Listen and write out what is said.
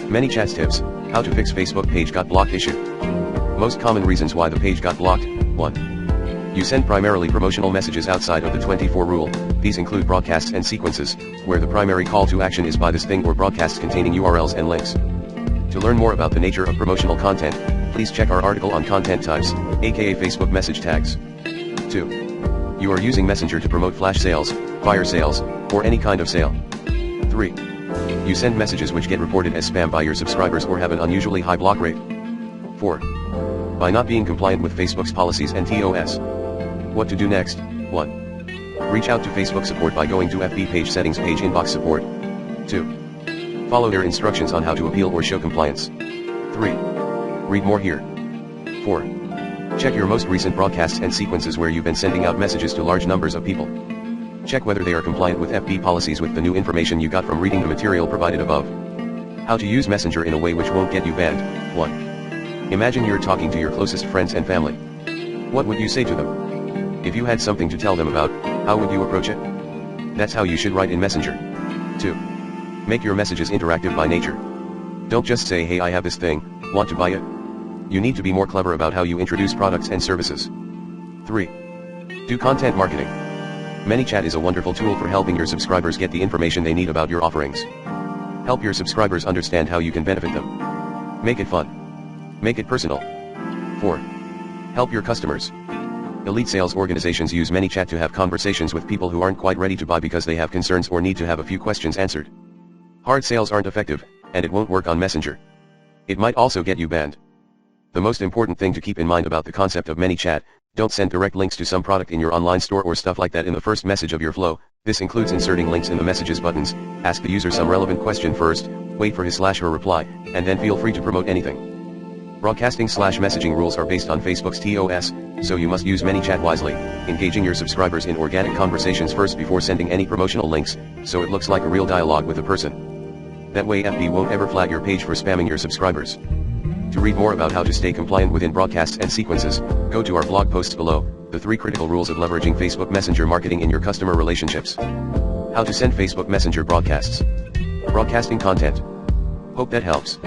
ManyChat's tips, how to fix Facebook page got blocked issue. Most common reasons why the page got blocked. 1. You send primarily promotional messages outside of the 24 rule. These include broadcasts and sequences, where the primary call to action is buy this thing or broadcasts containing URLs and links. To learn more about the nature of promotional content, please check our article on content types, aka Facebook message tags. 2. You are using Messenger to promote flash sales, fire sales, or any kind of sale. 3. You send messages which get reported as spam by your subscribers or have an unusually high block rate. 4. By not being compliant with Facebook's policies and TOS. What to do next? 1. Reach out to Facebook support by going to FB page settings page inbox support. 2. Follow their instructions on how to appeal or show compliance. 3. Read more here. 4. Check your most recent broadcasts and sequences where you've been sending out messages to large numbers of people. Check whether they are compliant with FB policies with the new information you got from reading the material provided above. How to use Messenger in a way which won't get you banned. 1. Imagine you're talking to your closest friends and family. What would you say to them? If you had something to tell them about, how would you approach it? That's how you should write in Messenger. 2. Make your messages interactive by nature. Don't just say, hey, I have this thing, want to buy it? You need to be more clever about how you introduce products and services. 3. Do content marketing. ManyChat is a wonderful tool for helping your subscribers get the information they need about your offerings. Help your subscribers understand how you can benefit them. Make it fun. Make it personal. 4. Help your customers. Elite sales organizations use ManyChat to have conversations with people who aren't quite ready to buy because they have concerns or need to have a few questions answered. Hard sales aren't effective, and it won't work on Messenger. It might also get you banned. The most important thing to keep in mind about the concept of ManyChat: don't send direct links to some product in your online store or stuff like that in the first message of your flow. This includes inserting links in the messages buttons. Ask the user some relevant question first, wait for his/her reply, and then feel free to promote anything. Broadcasting/messaging rules are based on Facebook's TOS, so you must use ManyChat wisely, engaging your subscribers in organic conversations first before sending any promotional links, so it looks like a real dialogue with a person. That way FB won't ever flag your page for spamming your subscribers. To read more about how to stay compliant within broadcasts and sequences, go to our blog posts below, The 3 Critical Rules of Leveraging Facebook Messenger Marketing in Your Customer Relationships. How to send Facebook Messenger broadcasts. Broadcasting content. Hope that helps.